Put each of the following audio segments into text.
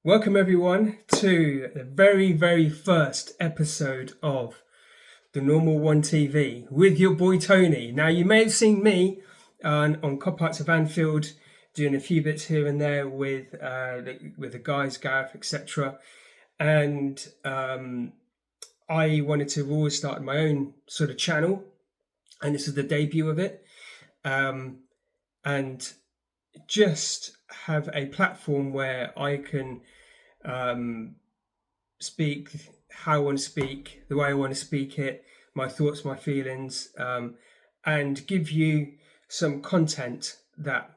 Welcome everyone to the very first episode of the Normal One TV with your boy Tony. Now you may have seen me on Cop Arts of Anfield doing a few bits here and there with the guys, Gareth, etc. And I wanted to always start my own sort of channel, and this is the debut of it. And just have a platform where I can speak how I want to speak, the way I want to speak it, my thoughts, my feelings, and give you some content that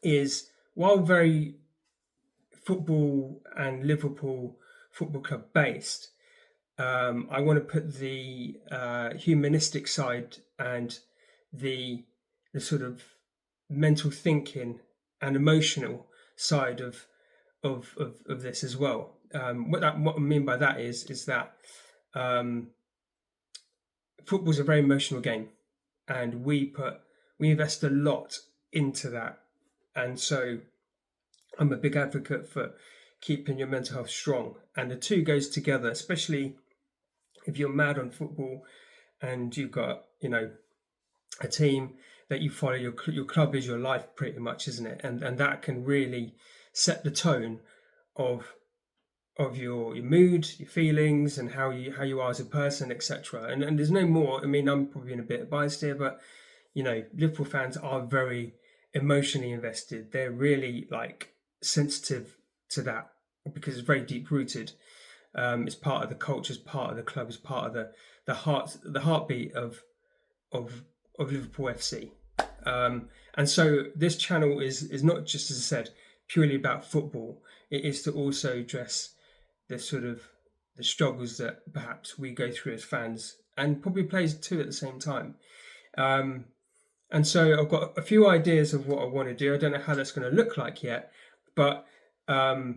is, while very football and Liverpool Football Club based, I want to put the humanistic side and the sort of mental thinking and emotional side of this as well. What I mean by that is that football's a very emotional game, and we invest a lot into that, and so I'm a big advocate for keeping your mental health strong, and the two goes together, especially if you're mad on football and you've got a team that you follow. Your club is your life pretty much, isn't it? And that can really set the tone of your mood, your feelings, and how you are as a person, etc. And there's no more. I mean, I'm probably being a bit biased here, but Liverpool fans are very emotionally invested. They're really sensitive to that because it's very deep rooted. It's part of the culture, it's part of the club, it's part of the heartbeat of Liverpool FC. And so this channel is not just, as I said, purely about football. It is to also address the struggles that perhaps we go through as fans, and probably players too at the same time. And so I've got a few ideas of what I want to do. I don't know how that's going to look like yet, but as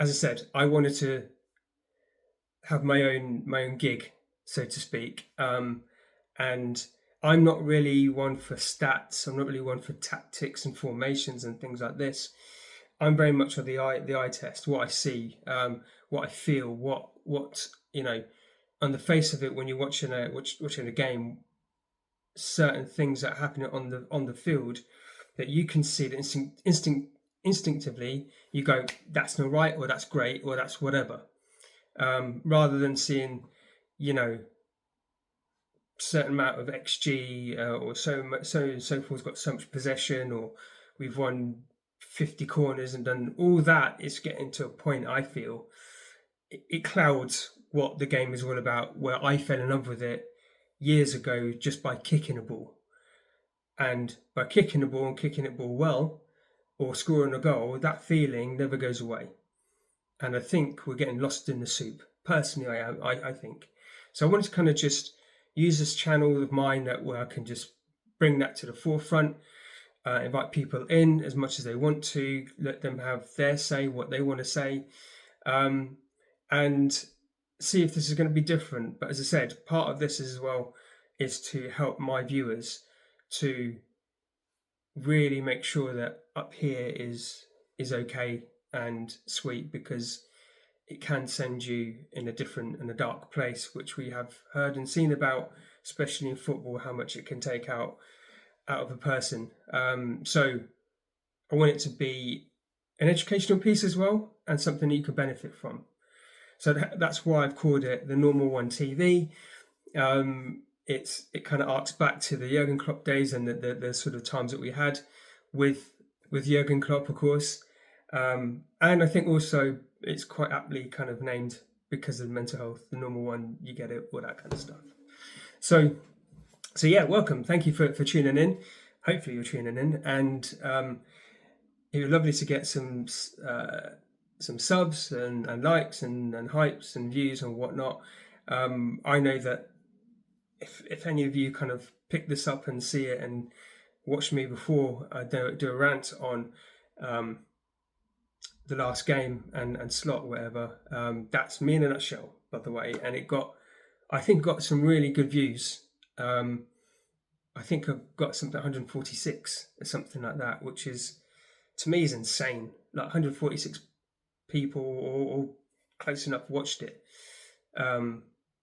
I said, I wanted to have my own gig, so to speak. And I'm not really one for stats. I'm not really one for tactics and formations and things like this. I'm very much of the eye test, what I see, what I feel, what on the face of it when you're watching a game, certain things that happen on the field that you can see that instinctively you go, that's not right, or that's great, or that's whatever, rather than seeing certain amount of XG, or so forth, got so much possession, or we've won 50 corners and done all that. It's getting to a point, I feel, it clouds what the game is all about, where I fell in love with it years ago just by kicking a ball. And by kicking the ball and kicking it ball well, or scoring a goal, that feeling never goes away. And I think we're getting lost in the soup. Personally, I think. So I wanted to kind of just use this channel of mine where I can just bring that to the forefront, invite people in as much as they want to, let them have their say, what they want to say, and see if this is going to be different. But as I said, part of this as well is to help my viewers to really make sure that up here is okay and sweet, because it can send you in a dark place, which we have heard and seen about, especially in football, how much it can take out of a person. So I want it to be an educational piece as well, and something that you can benefit from. So that's why I've called it the Normal One TV. It kind of arcs back to the Jurgen Klopp days and the sort of times that we had with Jurgen Klopp, of course. And I think also it's quite aptly kind of named because of mental health, the Normal One, you get it, all that kind of stuff. So yeah, welcome. Thank you for tuning in. Hopefully you're tuning in, and it was lovely to get some subs and likes and hypes and views and whatnot. I know that if any of you kind of pick this up and see it and watch me before I do a rant on the last game and slot, whatever, that's me in a nutshell, by the way. And I think got some really good views. I think I've got something 146 or something like that, which is, to me, is insane. Like 146 people or close enough watched it.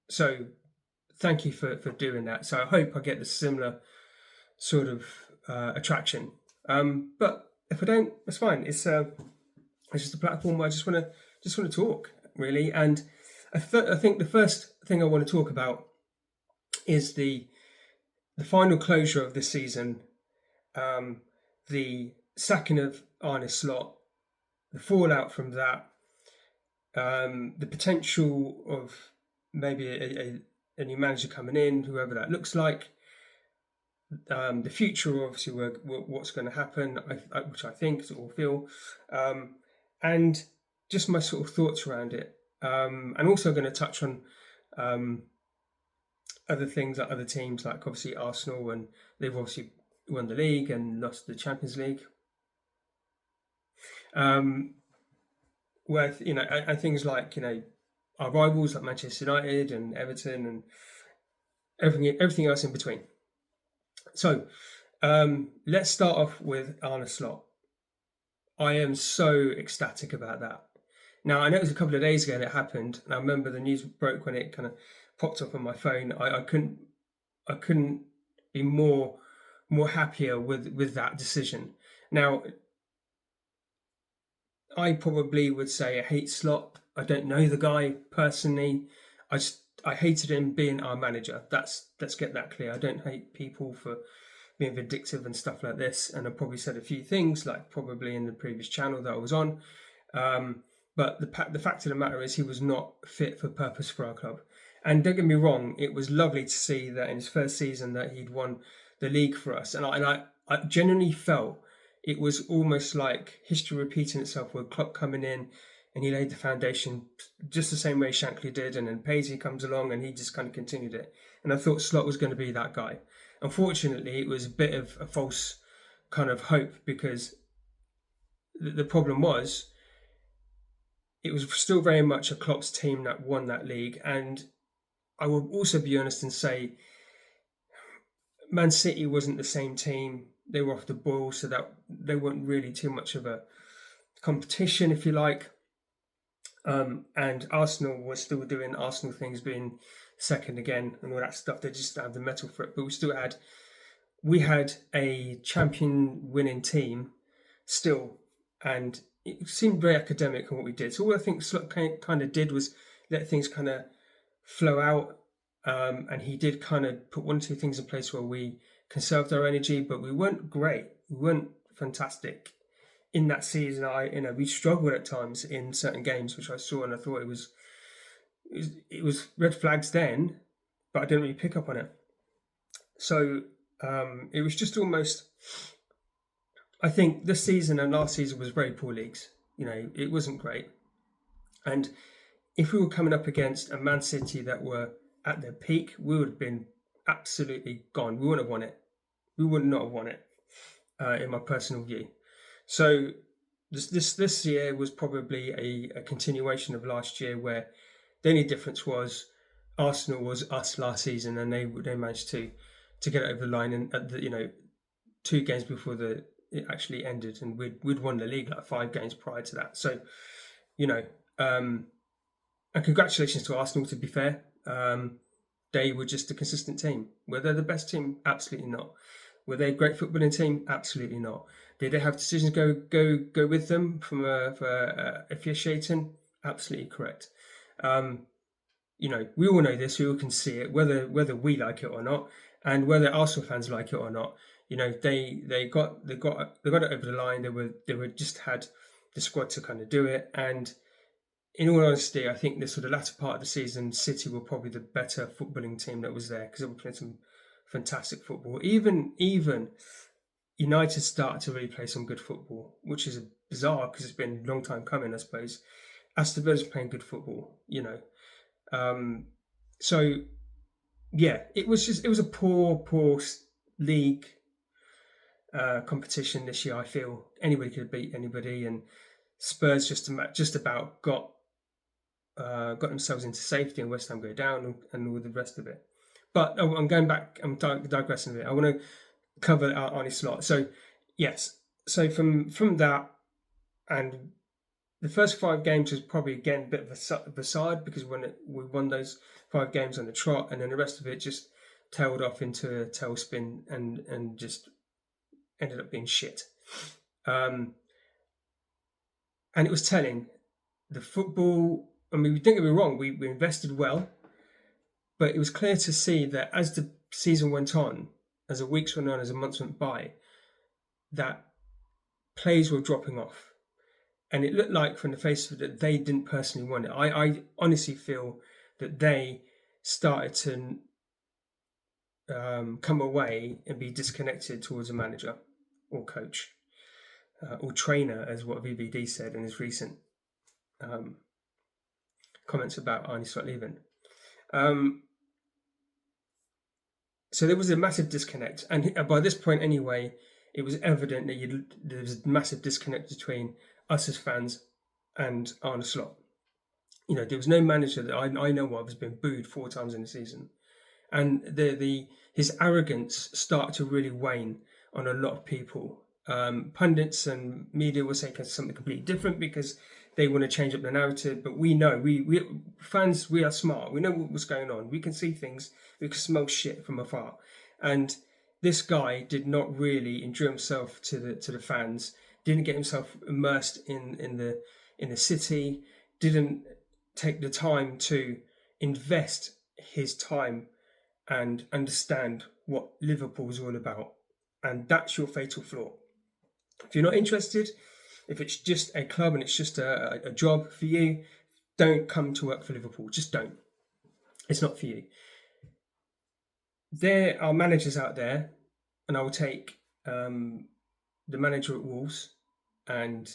So thank you for doing that. So I hope I get the similar sort of attraction. But if I don't, that's fine. It's just a platform where I just want to talk really. And I think the first thing I want to talk about is the final closure of this season, the sacking of Arne Slot, the fallout from that, the potential of maybe a new manager coming in, whoever that looks like, the future, obviously, what's going to happen, which I think or feel, and just my sort of thoughts around it. And also going to touch on other things like other teams, like obviously Arsenal, and they've obviously won the league and lost the Champions League. Where and things like our rivals like Manchester United and Everton and everything else in between. So let's start off with Arne Slot. I am so ecstatic about that. Now, I know it was a couple of days ago that it happened, and I remember the news broke when it kind of popped up on my phone. I couldn't be more happier with that decision. Now, I probably would say I hate Slot. I don't know the guy personally. I hated him being our manager. Let's get that clear. I don't hate people for being vindictive and stuff like this. And I probably said a few things, like probably in the previous channel that I was on. But the fact of the matter is he was not fit for purpose for our club. And don't get me wrong, it was lovely to see that in his first season that he'd won the league for us. And I genuinely felt it was almost like history repeating itself with Klopp coming in and he laid the foundation just the same way Shankly did, and then Paisley comes along and he just kind of continued it. And I thought Slot was going to be that guy. Unfortunately, it was a bit of a false kind of hope, because the problem was it was still very much a Klopp's team that won that league. And I will also be honest and say Man City wasn't the same team. They were off the boil, so that they weren't really too much of a competition, if you like. And Arsenal was still doing Arsenal things, being second again and all that stuff. They just had the metal for it, but we had a champion winning team still, and it seemed very academic on what we did. So all I think Slot kind of did was let things kind of flow out, and he did kind of put one or two things in place where we conserved our energy, but we weren't great. We weren't fantastic in that season. We struggled at times in certain games, which I saw, and I thought it was red flags then, but I didn't really pick up on it. So it was just almost, I think this season and last season was very poor leagues. It wasn't great. And if we were coming up against a Man City that were at their peak, we would have been absolutely gone. We wouldn't have won it. We would not have won it, in my personal view. So this year was probably a continuation of last year, where the only difference was Arsenal was us last season, and they managed to get it over the line, and at the 2 games before it actually ended, and we'd won the league like 5 games prior to that. So and congratulations to Arsenal, to be fair. They were just a consistent team. Were they the best team? Absolutely not. Were they a great footballing team? Absolutely not. Did they have decisions go with them for officiating? Absolutely correct. We all know this. We all can see it, whether we like it or not, and whether Arsenal fans like it or not. They got it over the line. They were just had the squad to kind of do it. And in all honesty, I think the sort of latter part of the season, City were probably the better footballing team that was there, because they were playing some fantastic football. Even United started to really play some good football, which is bizarre because it's been a long time coming, I suppose. Aston Villa's playing good football, So yeah, it was a poor league competition this year. I feel anybody could beat anybody, and Spurs just about got themselves into safety, and West Ham go down, and all the rest of it. But I'm going back. I'm digressing a bit. I want to cover Arne Slot. So yes, so from that, and the first 5 games was probably again a bit of a facade because we won those 5 games on the trot, and then the rest of it just tailed off into a tailspin and just ended up being shit. And it was telling. The football, I mean, don't get me wrong, we invested well, but it was clear to see that as the season went on, as the weeks went on, as the months went by, that plays were dropping off. And it looked like from the face of it that they didn't personally want it. I honestly feel that they started to come away and be disconnected towards a manager or coach or trainer, as what VVD said in his recent comments about Arne Slot leaving. So there was a massive disconnect, and by this point anyway, it was evident that there was a massive disconnect between us as fans and Arne Slot. You know, there was no manager that I know of has been booed 4 times in the season, and his arrogance started to really wane on a lot of people. Pundits and media were saying something completely different because they want to change up the narrative, but we know, we fans, we are smart. We know what's going on. We can see things. We can smell shit from afar. And this guy did not really endear himself to the fans. Didn't get himself immersed in the city. Didn't take the time to invest his time and understand what Liverpool is all about. And that's your fatal flaw. If you're not interested, if it's just a club and it's just a job for you, don't come to work for Liverpool. Just don't. It's not for you. There are managers out there, and I will take the manager at Wolves, and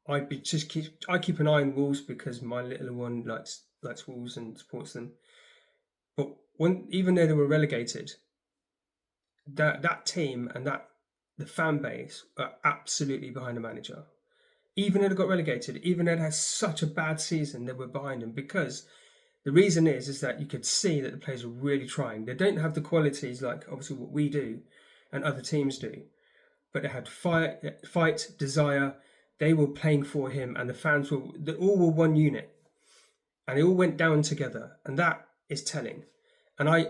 I keep an eye on Wolves because my little one likes Wolves and supports them. But even though they were relegated, that team and the fan base are absolutely behind the manager. Even though they got relegated, even though they had such a bad season, they were behind him because the reason is that you could see that the players were really trying. They don't have the qualities like obviously what we do and other teams do, but they had fight, desire. They were playing for him, and the fans they all were one unit, and they all went down together, and that is telling. And I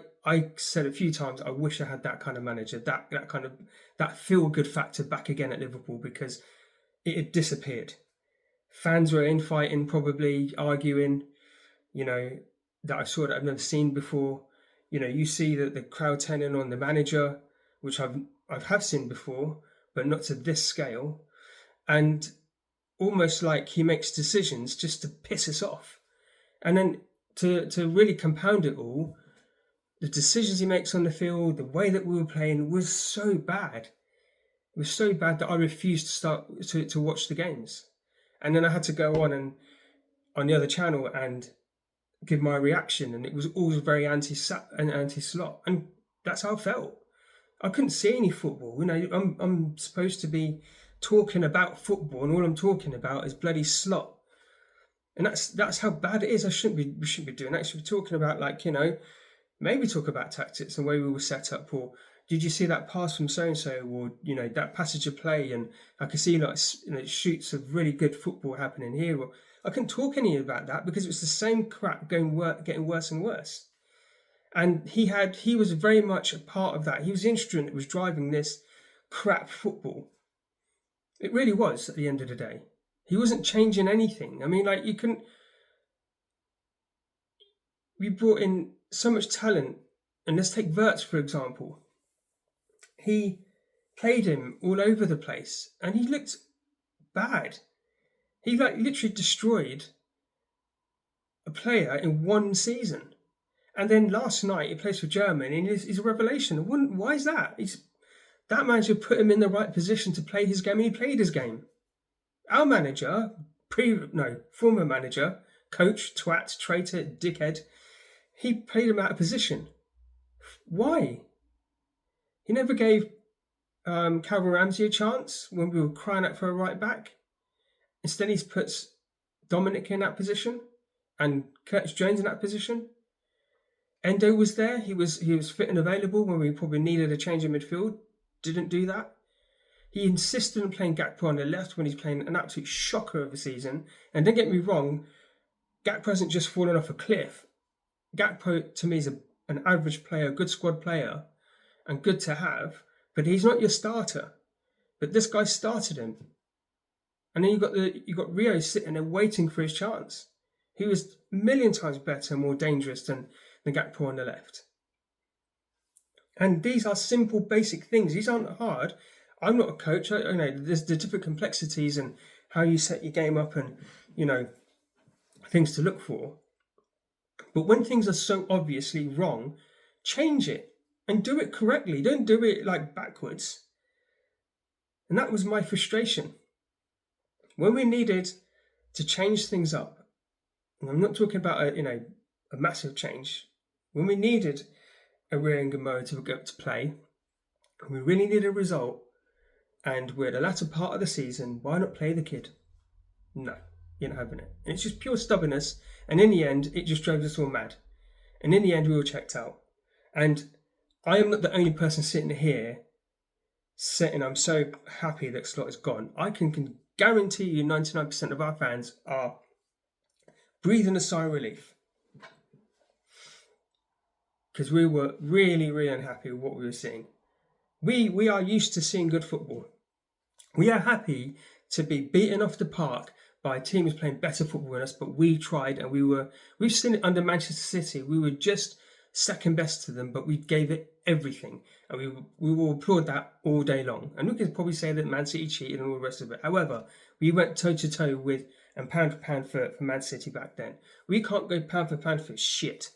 said a few times, I wish I had that kind of manager, that feel good factor back again at Liverpool, because it had disappeared. Fans were infighting, probably arguing, you know, that I saw that I've never seen before. You know, you see that the crowd turning on the manager, which I've seen before, but not to this scale. And almost like he makes decisions just to piss us off. And then to really compound it all, the decisions he makes on the field, the way that we were playing was so bad. It was so bad that I refused to start to watch the games. And then I had to go on the other channel and give my reaction, and it was always very anti-Slot, and that's how I felt. I couldn't see any football. You know, I'm supposed to be talking about football, and all I'm talking about is bloody Slot. And that's how bad it is. We shouldn't be doing that. I should be talking about, like, you know, maybe talk about tactics and the way we were set up, or did you see that pass from so-and-so, or, you know, that passage of play, and I could see, like, you know, shoots of really good football happening here. Or I couldn't talk any about that because it was the same crap getting worse and worse. And he was very much a part of that. He was the instrument that was driving this crap football. It really was, at the end of the day. He wasn't changing anything. I mean, like, we brought in so much talent, and let's take Wirtz, for example. He played him all over the place, and he looked bad. He literally destroyed a player in one season. And then last night he plays for Germany, and he's a revelation. Why is that? That manager put him in the right position to play his game, and he played his game. Our manager, former manager, coach, twat, traitor, dickhead, he played him out of position. Why? He never gave Calvin Ramsey a chance when we were crying out for a right back. Instead, he puts Dominic in that position and Curtis Jones in that position. Endo was there. He was fit and available when we probably needed a change in midfield. Didn't do that. He insisted on playing Gakpo on the left when he's playing an absolute shocker of a season. And don't get me wrong, Gakpo hasn't just fallen off a cliff. Gakpo, to me, is an average player, a good squad player, and good to have, but he's not your starter. But this guy started him. And then you got Rio sitting there waiting for his chance. He was a million times better and more dangerous than Gakpo on the left. And these are simple, basic things. These aren't hard. I'm not a coach. There's the different complexities and how you set your game up and, things to look for. But when things are so obviously wrong, change it and do it correctly. Don't do it like backwards. And that was my frustration. When we needed to change things up, and I'm not talking about a massive change. When we needed a YNWA to go to play, we really needed a result, and we're at the latter part of the season, why not play the kid? No, you're not having it. And it's just pure stubbornness, and in the end, it just drove us all mad. And in the end, we all checked out. And I am not the only person sitting here saying I'm so happy that Slot is gone. I can guarantee you 99% of our fans are breathing a sigh of relief. Because we were really, really unhappy with what we were seeing. We are used to seeing good football. We are happy to be beaten off the park by teams playing better football than us, but we tried and we've seen it under Manchester City. We were just second best to them, but we gave it everything. And we will applaud that all day long. And we can probably say that Man City cheated and all the rest of it. However, we went toe to toe with and pound for pound for Man City back then. We can't go pound for pound for shit.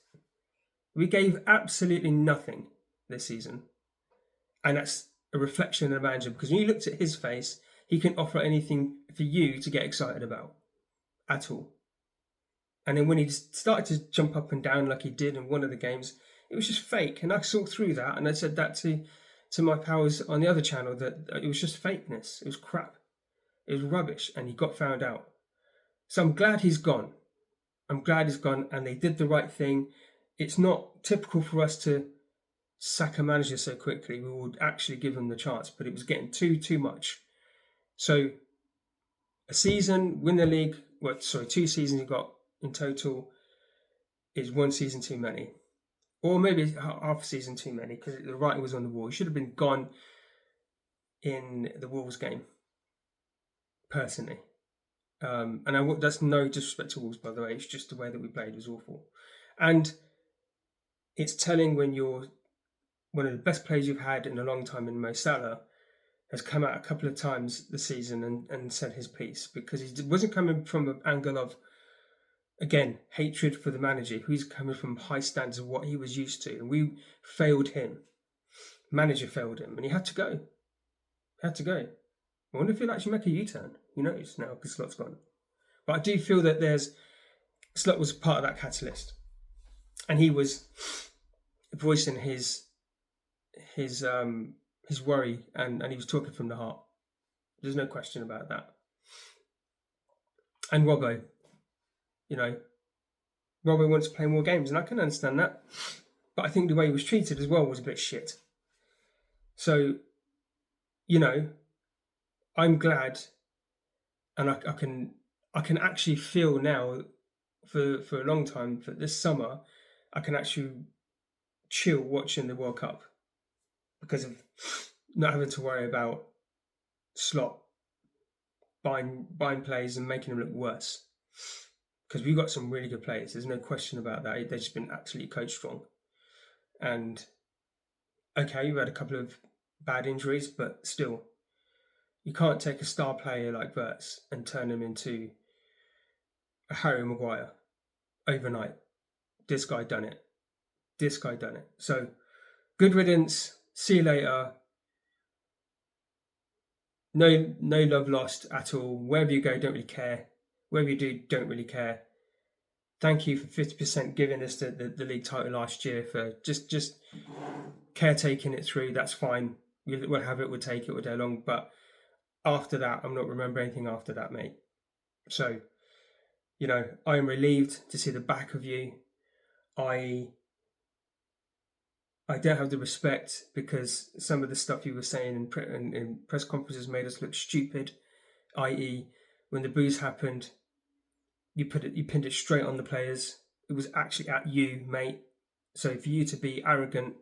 We gave absolutely nothing this season. And that's a reflection of the manager, because when you looked at his face, he couldn't offer anything for you to get excited about at all. And then when he started to jump up and down like he did in one of the games, it was just fake. And I saw through that, and I said that to my pals on the other channel, that it was just fakeness. It was crap. It was rubbish, and he got found out. So I'm glad he's gone. And they did the right thing. It's not typical for us to sack a manager so quickly. We would actually give him the chance, but it was getting too much. So a season, win the league, 2 seasons he got in total is 1 season too many. Or maybe half a season too many, because the writing was on the wall. He should have been gone in the Wolves game, personally. And that's no disrespect to Wolves, by the way. It's just the way that we played was awful. And it's telling when you're one of the best players you've had in a long time in Mo Salah has come out a couple of times this season and said his piece, because he wasn't coming from an angle of, again, hatred for the manager. He's coming from high standards of what he was used to. And we failed him. Manager failed him. And he had to go. I wonder if he'll actually make a U-turn. You notice now, because Slot's gone. But I do feel that Slot was part of that catalyst. And he was voicing his worry, and he was talking from the heart. There's no question about that. And Robbo, Robbo wants to play more games, and I can understand that. But I think the way he was treated as well was a bit shit. So, I'm glad, and I can actually feel now for a long time, for this summer, I can actually chill watching the World Cup because of not having to worry about Slot buying players and making them look worse. Because we've got some really good players. There's no question about that. They've just been absolutely coach strong. And okay, we've had a couple of bad injuries, but still, you can't take a star player like Wirtz and turn him into a Harry Maguire overnight. This guy done it. So, good riddance. See you later. No love lost at all. Wherever you go, don't really care. Wherever you do, don't really care. Thank you for 50% giving us the league title last year, for just caretaking it through. That's fine. We'll have it. We'll take it all day long. But after that, I'm not remembering anything after that, mate. So, I am relieved to see the back of you. I I don't have the respect because some of the stuff you were saying in press conferences made us look stupid. I.e., when the boos happened, you pinned it straight on the players. It was actually at you, mate. So for you to be ignorant,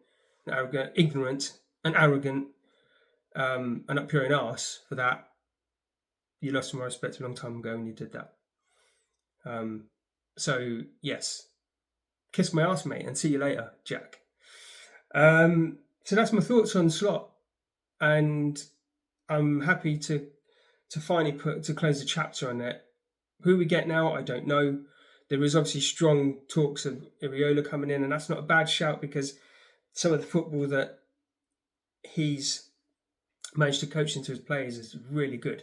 and arrogant, and up your own arse for that, you lost my respect a long time ago when you did that. So yes, kiss my ass, mate, and see you later, Jack. So that's my thoughts on Slot, and I'm happy to finally close the chapter on it. Who we get now, I don't know. There is obviously strong talks of Iriola coming in, and that's not a bad shout because some of the football that he's managed to coach into his players is really good.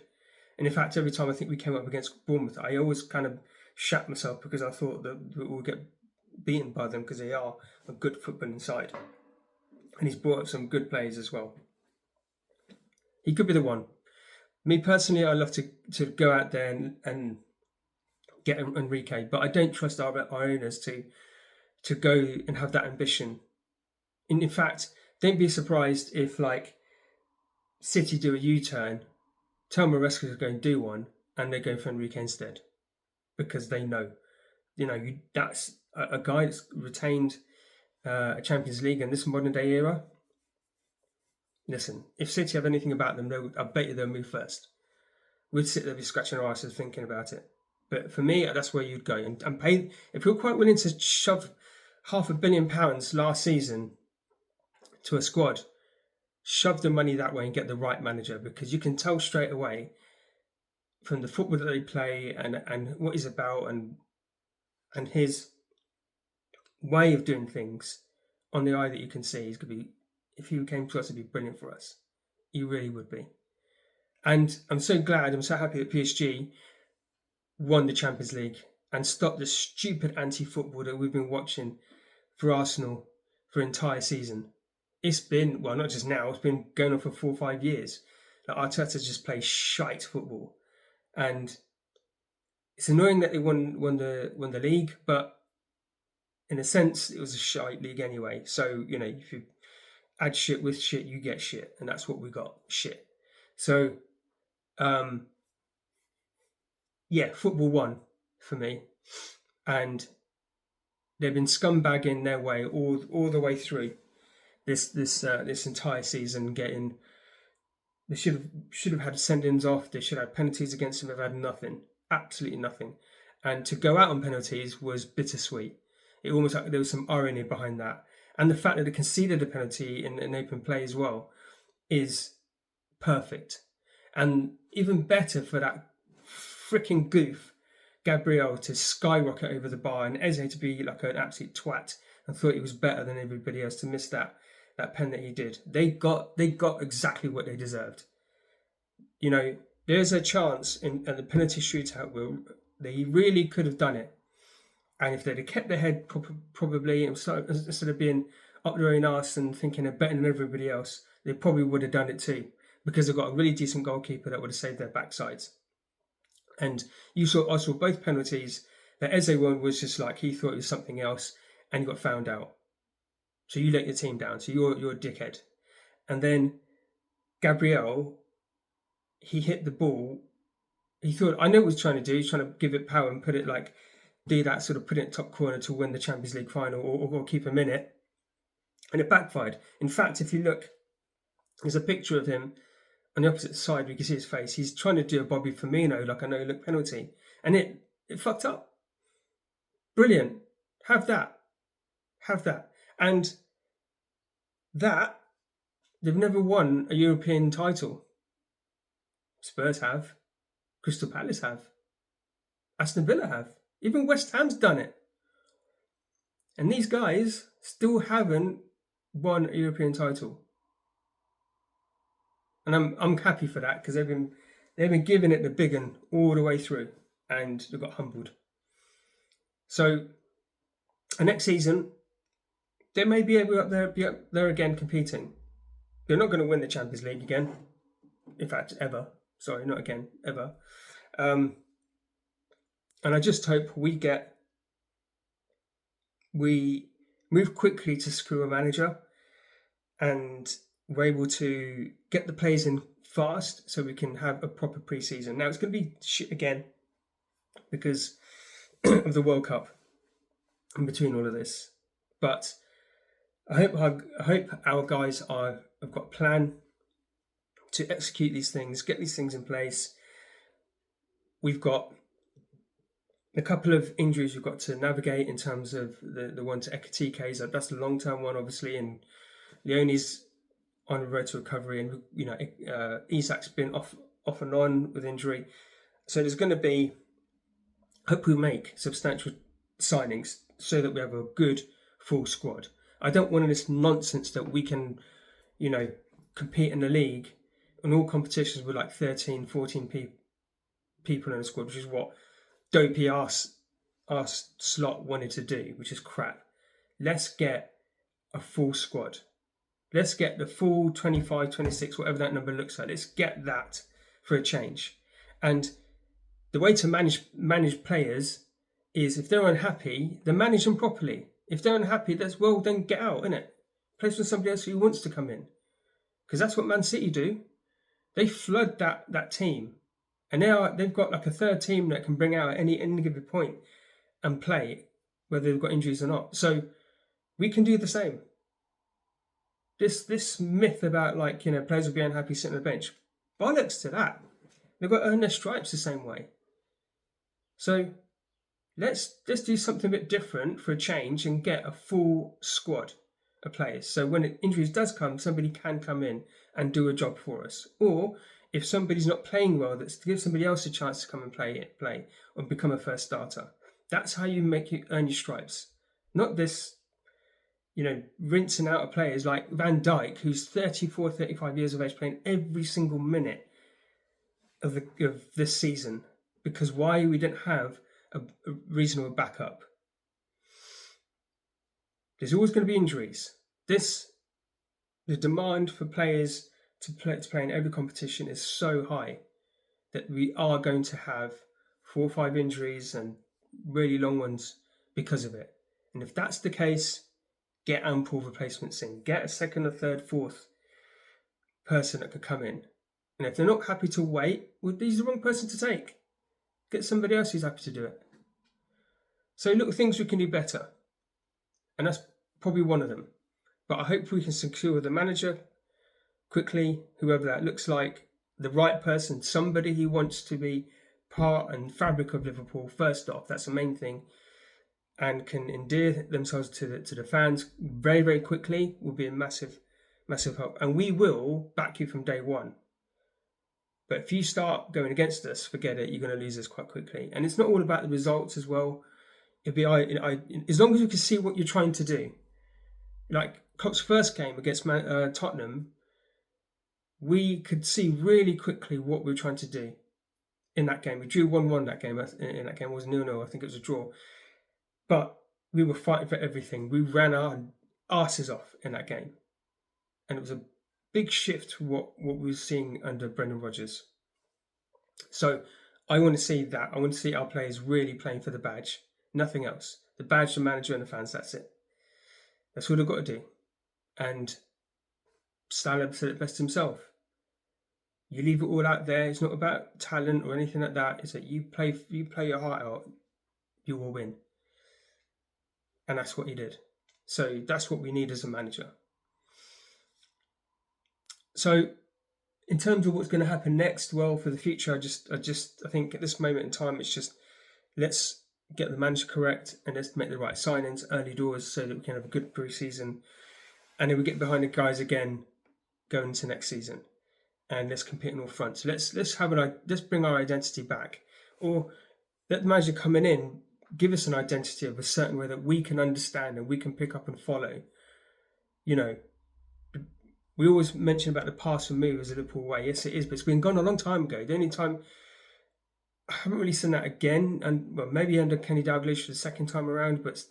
And in fact, every time I think we came up against Bournemouth, I always kind of shat myself because I thought that we'll get beaten by them because they are a good footballing side. And he's brought up some good players as well. He could be the one. Me personally, I love to go out there and get Enrique, but I don't trust our owners to go and have that ambition. And in fact, don't be surprised if like City do a U-turn, tell Maresca to go and do one, and they go for Enrique instead, because they know, that's a guy that's retained a Champions League in this modern day era. Listen, if City have anything about them, I bet you they'll move first. We'd sit there be scratching our asses thinking about it. But for me, that's where you'd go and pay. If you're quite willing to shove £500 million last season to a squad, shove the money that way and get the right manager, because you can tell straight away from the football that they play and what he's about and his way of doing things on the eye that you can see, he's going to be, if he came to us, it'd be brilliant for us. He really would be. And I'm so happy that PSG won the Champions League and stopped the stupid anti-football that we've been watching for Arsenal for an entire season. It's been, well, not just now, it's been going on for 4 or 5 years. Like Arteta just plays shite football. And it's annoying that they won the league, but in a sense, it was a shite league anyway. So, if you add shit with shit, you get shit. And that's what we got, shit. So, football won for me. And they've been scumbagging their way all the way through this entire season. They should have had send-ins off. They should have penalties against them. They've had nothing, absolutely nothing. And to go out on penalties was bittersweet. It almost like there was some irony behind that. And the fact that they conceded a penalty in open play as well is perfect. And even better for that freaking goof, Gabriel, to skyrocket over the bar and Eze to be like an absolute twat and thought he was better than everybody else to miss that pen that he did. They got exactly what they deserved. There's a chance in the penalty shootout where they really could have done it. And if they'd have kept their head probably, instead of being up their own arse and thinking they're better than everybody else, they probably would have done it too, because they've got a really decent goalkeeper that would have saved their backsides. And I saw both penalties. The Eze one was just like he thought it was something else, and he got found out. So you let your team down. So you're a dickhead. And then Gabriel, he hit the ball. He thought, I know what he's trying to do. He's trying to give it power and put it do that sort of put it in top corner to win the Champions League final or keep him in it. And it backfired. In fact, if you look, there's a picture of him on the opposite side. We can see his face. He's trying to do a Bobby Firmino, like a no-look penalty. And it fucked up. Brilliant. Have that. And that, they've never won a European title. Spurs have. Crystal Palace have. Aston Villa have. Even West Ham's done it. And these guys still haven't won a European title. And I'm happy for that, because they've been giving it the big one all the way through, and they got humbled. So, next season, they may be able to be up there again competing. They're not going to win the Champions League again. In fact, ever. Sorry, not again, ever. And I just hope we move quickly to screw a manager. and we're able to get the players in fast so we can have a proper pre-season. Now it's going to be shit again because of the World Cup in between all of this, but I hope our guys have got a plan to execute these things, get these things in place. We've got a couple of injuries we've got to navigate in terms of the one to Ekatike's. That's the long term one, obviously, and Leone's on the road to recovery, and Isak's been off and on with injury. So there's going to be, hope we make substantial signings so that we have a good full squad. I don't want this nonsense that we can, compete in the league in all competitions with like 13, 14 people in the squad, which is what dopey ass Slot wanted to do, which is crap. Let's get a full squad. Let's get the full 25, 26, whatever that number looks like. Let's get that for a change. And the way to manage players is if they're unhappy, then manage them properly. If they're unhappy, then get out, innit? Play for somebody else who wants to come in. Because that's what Man City do. They flood that team. And they've got like a third team that can bring out at any given point and play, whether they've got injuries or not. So we can do the same. This myth about players will be unhappy sitting on the bench, bollocks to that. They've got to earn their stripes the same way. So let's do something a bit different for a change and get a full squad of players. So when injuries does come, somebody can come in and do a job for us. Or if somebody's not playing well, that's to give somebody else a chance to come and play or become a first starter. That's how you earn your stripes. Not this, rinsing out of players like Van Dijk, who's 34, 35 years of age, playing every single minute of this season. Because why? We didn't have a reasonable backup. There's always going to be injuries. The demand for players to play in every competition is so high that we are going to have 4 or 5 injuries and really long ones because of it. And if that's the case, get ample replacements in. Get a second or third, fourth person that could come in. And if they're not happy to wait, well, he's the wrong person to take. Get somebody else who's happy to do it. So little things we can do better. And that's probably one of them. But I hope we can secure the manager quickly, whoever that looks like, the right person, somebody who wants to be part and fabric of Liverpool first off. That's the main thing. And can endear themselves to the fans very, very quickly will be a massive, massive help. And we will back you from day one. But if you start going against us, forget it, you're going to lose us quite quickly. And it's not all about the results as well. It'd be as long as you can see what you're trying to do. Like Klopp's first game against Tottenham, we could see really quickly what we were trying to do in that game. We drew 1-1 that game. In that game, it was 0-0. I think it was a draw. But we were fighting for everything. We ran our asses off in that game. And it was a big shift to what we were seeing under Brendan Rodgers. So I want to see that. I want to see our players really playing for the badge. Nothing else. The badge, the manager and the fans, that's it. That's what I've got to do. And Salah said it best himself. You leave it all out there. It's not about talent or anything like that. It's that you play your heart out, you will win. And that's what he did. So that's what we need as a manager. So in terms of what's going to happen next, well, for the future, I think at this moment in time, it's just let's get the manager correct and let's make the right signings early doors so that we can have a good pre-season. And then we get behind the guys again going into next season. And let's compete on all fronts. Let's bring our identity back. Or let the manager coming in give us an identity of a certain way that we can understand and we can pick up and follow. We always mention about the pass and move as a Liverpool way. Yes, it is, but it's been gone a long time ago. The only time I haven't really seen that again, and well, maybe under Kenny Dalglish for the second time around, but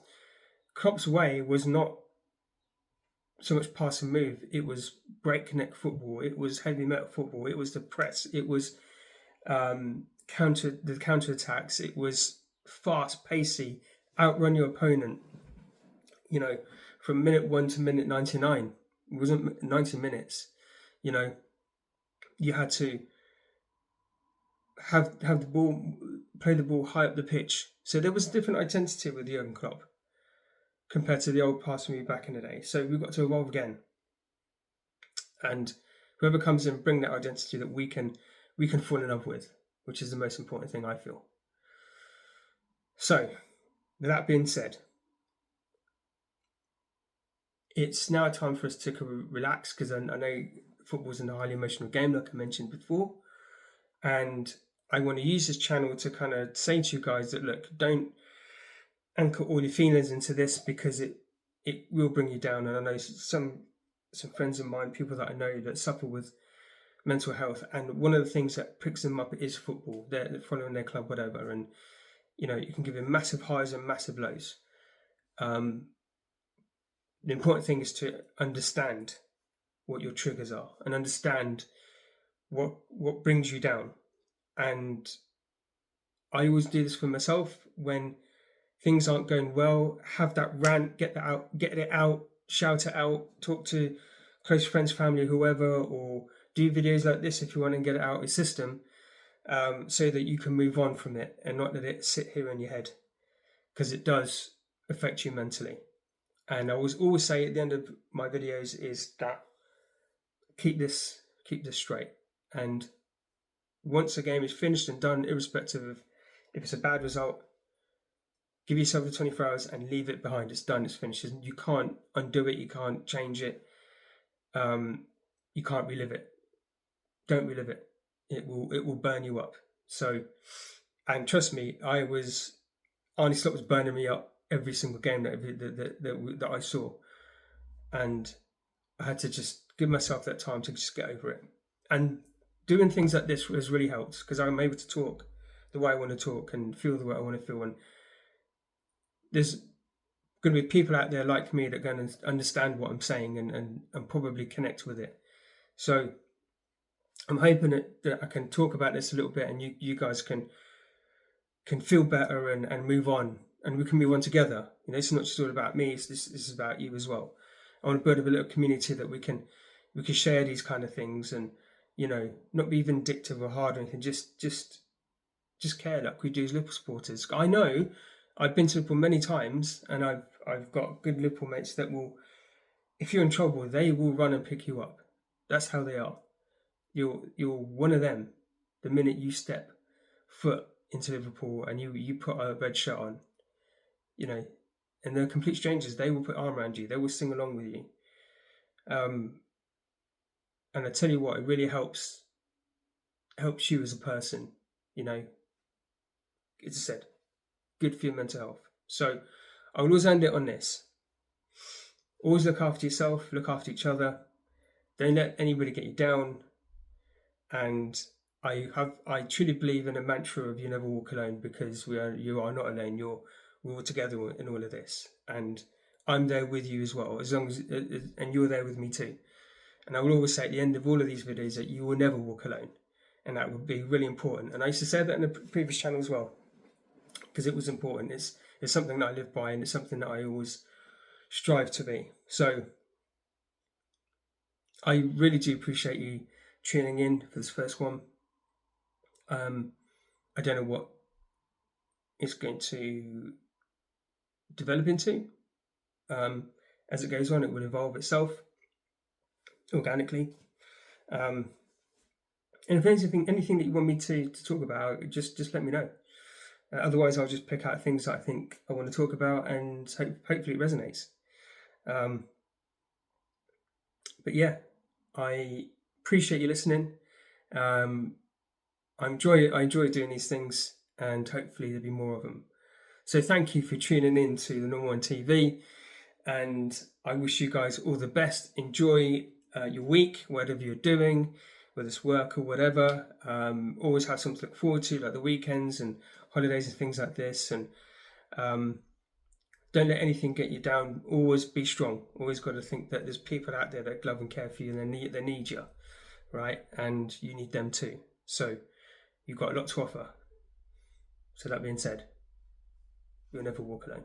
Klopp's way was not so much pass and move. It was breakneck football. It was heavy metal football. It was the press. It was counter attacks. It was fast, pacey, outrun your opponent. From minute 1 to minute 99. It wasn't 90 minutes. You know, you had to have the ball, play the ball high up the pitch. So there was a different identity with Jurgen Klopp compared to the old past me back in the day. So we've got to evolve again. And whoever comes in, bring that identity that we can fall in love with, which is the most important thing, I feel. So, with that being said, it's now time for us to relax, because I know football's a highly emotional game, like I mentioned before. And I want to use this channel to kind of say to you guys that, look, don't anchor all your feelings into this, because it will bring you down. And I know some friends of mine, people that I know that suffer with mental health, and one of the things that picks them up is football. They're following their club, whatever, and you know, you can give them massive highs and massive lows. The important thing is to understand what your triggers are and understand what brings you down. And I always do this for myself. When things aren't going well, have that rant, get it out, shout it out, talk to close friends, family, whoever, or do videos like this if you want to get it out of your system, so that you can move on from it and not let it sit here in your head, because it does affect you mentally. And I always say at the end of my videos is that keep this straight. And once a game is finished and done, irrespective of if it's a bad result, give yourself the 24 hours and leave it behind. It's done, it's finished. You can't undo it, you can't change it, you can't relive it. Don't relive it. It will burn you up. So, and trust me, Arne Slot was burning me up every single game that I saw, and I had to just give myself that time to just get over it. And doing things like this has really helped, because I'm able to talk the way I want to talk and feel the way I want to feel. And there's going to be people out there like me that are going to understand what I'm saying and probably connect with it. So I'm hoping that I can talk about this a little bit, and you guys can feel better and move on, and we can move on together. You know, it's not just all about me. This is about you as well. I want to build up a little community that we can share these kind of things, and you know, not be vindictive or hard or anything. Just care like we do as Liverpool supporters. I know I've been to Liverpool many times, and I've got good Liverpool mates that will, if you're in trouble, they will run and pick you up. That's how they are. You're one of them the minute you step foot into Liverpool and you put a red shirt on, you know, and they're complete strangers. They will put arm around you. They will sing along with you. And I tell you what, it really helps you as a person. You know, as I said, good for your mental health. So I will always end it on this. Always look after yourself, look after each other. Don't let anybody get you down. And I truly believe in a mantra of you never walk alone, because you are not alone. We're all together in all of this, and I'm there with you as well, as long as and you're there with me too. And I will always say at the end of all of these videos that you will never walk alone, and that would be really important. And I used to say that in the previous channel as well, because it was important. It's something that I live by, and it's something that I always strive to be. So I really do appreciate you tuning in for this first one. I don't know what it's going to develop into. As it goes on, it will evolve itself organically. And if there's anything that you want me to talk about, just let me know. Otherwise, I'll just pick out things that I think I want to talk about, and hopefully it resonates. But yeah, I appreciate you listening. I enjoy doing these things, and hopefully there'll be more of them. So thank you for tuning in to the Normal One TV, and I wish you guys all the best. Enjoy your week, whatever you're doing, whether it's work or whatever. Always have something to look forward to, like the weekends and holidays and things like this. And don't let anything get you down. Always be strong. Always got to think that there's people out there that love and care for you, and they need you, right? And you need them too. So you've got a lot to offer. So that being said, you'll never walk alone.